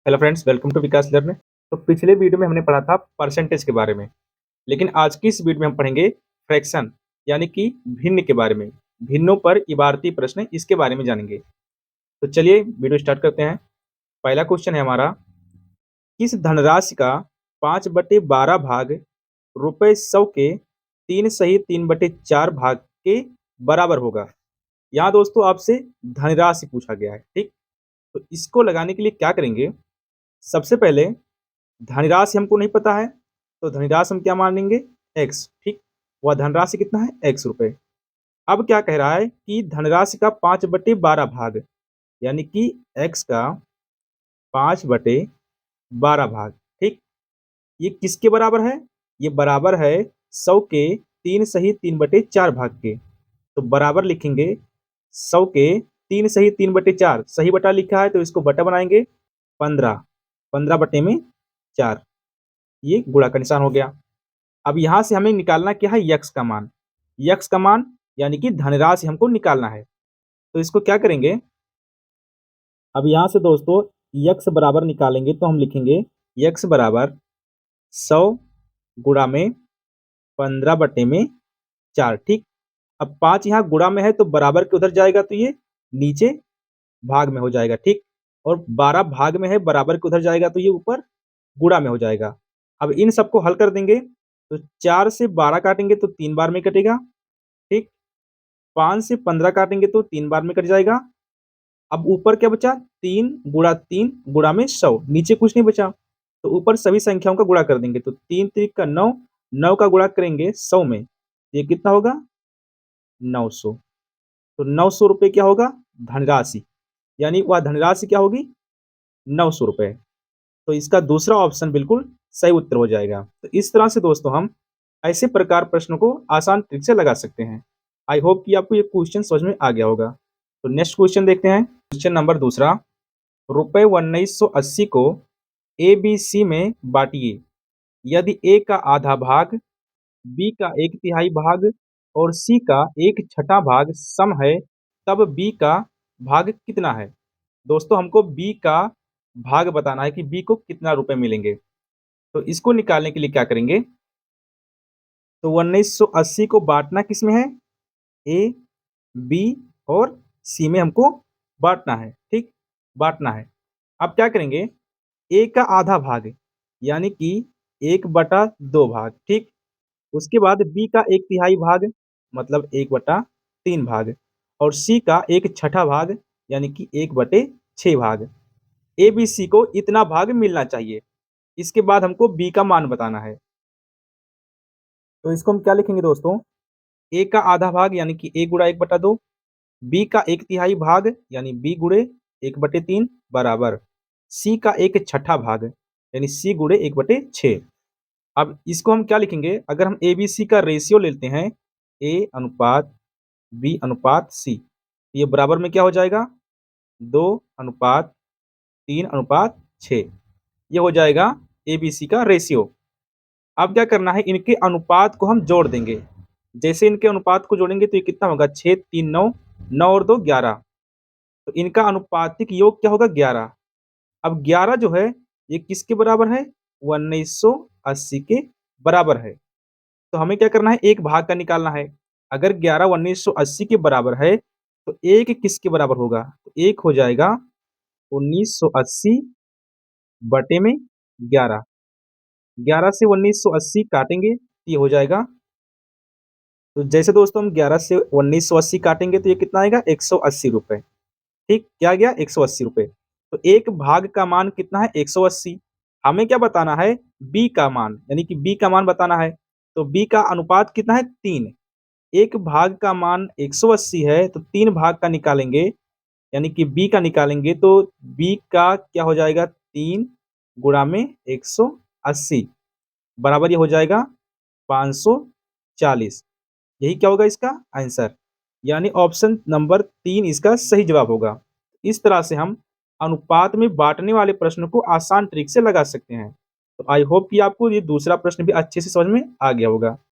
Hello friends, welcome to Vikas learn. तो पिछले video में हमने पढ़ा था परसेंटेज के बारे में, लेकिन आज की इस वीडियो में हम पढ़ेंगे फ्रैक्शन यानी कि भिन्न के बारे में। भिन्नों पर इबारती प्रश्न, इसके बारे में जानेंगे। तो चलिए वीडियो स्टार्ट करते हैं। पहला क्वेश्चन है हमारा, किस धनराशि का 5/12 भाग रुपए 100 के 3 सही 3/4 भाग के बराबर होगा। यहाँ दोस्तों आपसे धनराशि पूछा गया है, ठीक। तो इसको लगाने के लिए क्या करेंगे, सबसे पहले धनराशि हमको नहीं पता है, तो धनराशि हम क्या मान लेंगे, एक्स, ठीक। वह धनराशि कितना है, एक्स रुपए। अब क्या कह रहा है कि धनराशि का 5/12 भाग, यानी कि एक्स का 5/12 भाग, ठीक। ये किसके बराबर है, ये बराबर है 100 के 3 सही 3/4 भाग के। तो बराबर लिखेंगे 100 के 3 सही 3/4, सही बटा लिखा है तो इसको बटा बनाएंगे 15, 15/4, ये गुणा का निशान हो गया। अब यहाँ से हमें निकालना क्या है, यक्स का मान। यक्स का मान यानी कि धनराशि हमको निकालना है। तो इसको क्या करेंगे, अब यहाँ से दोस्तों यक्स बराबर निकालेंगे तो हम लिखेंगे यक्स बराबर 100 गुणा में 15/4, ठीक। अब 5 यहाँ गुणा में है तो बराबर के उधर जाएगा तो ये नीचे भाग में हो जाएगा, ठीक। और 12 भाग में है, बराबर के उधर जाएगा तो ये ऊपर गुणा में हो जाएगा। अब इन सबको हल कर देंगे तो 4 से 12 काटेंगे तो 3 बार में कटेगा, ठीक। 5 से 15 काटेंगे तो 3 बार में कट जाएगा। अब ऊपर क्या बचा, 3 × 3 × 100, नीचे कुछ नहीं बचा। तो ऊपर सभी संख्याओं का गुणा कर देंगे तो 3 × 3 = 9, 9 का गुणा करेंगे 100 में, ये कितना होगा, 900। तो 900 रुपये क्या होगा, धनराशि, यानी वह धनराशि क्या होगी, 900 रुपये। तो इसका दूसरा ऑप्शन बिल्कुल सही उत्तर हो जाएगा। तो इस तरह से दोस्तों हम ऐसे प्रकार प्रश्नों को आसान ट्रिक से लगा सकते हैं। आई होप कि आपको ये क्वेश्चन समझ में आ गया होगा। तो नेक्स्ट क्वेश्चन देखते हैं। क्वेश्चन नंबर दूसरा, रुपए 1980 को ए बी सी में बांटिए। यदि ए का आधा भाग, बी का 1/3 भाग और सी का 1/6 भाग सम है, तब बी का भाग कितना है। दोस्तों हमको बी का भाग बताना है कि बी को कितना रुपए मिलेंगे। तो इसको निकालने के लिए क्या करेंगे, तो 1980 को बांटना किस में है, ए, बी और सी में हमको बांटना है, ठीक, बांटना है। अब क्या करेंगे, ए का आधा भाग यानी कि 1/2 भाग, ठीक। उसके बाद बी का 1/3 भाग मतलब 1/3 भाग और सी का 1/6 भाग यानी कि 1/6 भाग। ए बी सी को इतना भाग मिलना चाहिए। इसके बाद हमको बी का मान बताना है। तो इसको हम क्या लिखेंगे दोस्तों, ए का आधा भाग यानी कि ए गुणा 1/2, बी का 1/3 भाग यानी बी गुणे 1/3 बराबर सी का 1/6 भाग यानी सी गुणे 1/6। अब इसको हम क्या लिखेंगे, अगर हम ए बी सी का रेशियो लेते हैं, ए अनुपात बी अनुपात सी, ये बराबर में क्या हो जाएगा, 2:3:6, ये हो जाएगा ए बी सी का रेशियो। अब क्या करना है, इनके अनुपात को हम जोड़ देंगे। जैसे इनके अनुपात को जोड़ेंगे तो ये कितना होगा, 6 3 9, 9 और 2 11। तो इनका अनुपातिक योग क्या होगा, 11। अब 11 जो है ये किसके बराबर है, 1980 के बराबर है। तो हमें क्या करना है, एक भाग का निकालना है। अगर 11 1980 के बराबर है तो एक किसके बराबर होगा, तो एक हो जाएगा 1980 बटे में 11। 11 से 1980 काटेंगे तो ये हो जाएगा, तो जैसे दोस्तों हम 11 से 1980 काटेंगे तो ये कितना आएगा, 180 रुपये, ठीक। क्या गया, 180 रुपये। तो एक भाग का मान कितना है, 180। हमें क्या बताना है, बी का मान, यानी कि बी का मान बताना है। तो बी का अनुपात कितना है, 3। एक भाग का मान 180 है तो 3 भाग का निकालेंगे, यानी कि बी का निकालेंगे तो बी का क्या हो जाएगा, 3 गुणा में 180 बराबर ये हो जाएगा 540। यही क्या होगा इसका आंसर, यानी ऑप्शन नंबर 3 इसका सही जवाब होगा। इस तरह से हम अनुपात में बांटने वाले प्रश्न को आसान ट्रिक से लगा सकते हैं। तो आई होप कि आपको ये दूसरा प्रश्न भी अच्छे से समझ में आ गया होगा।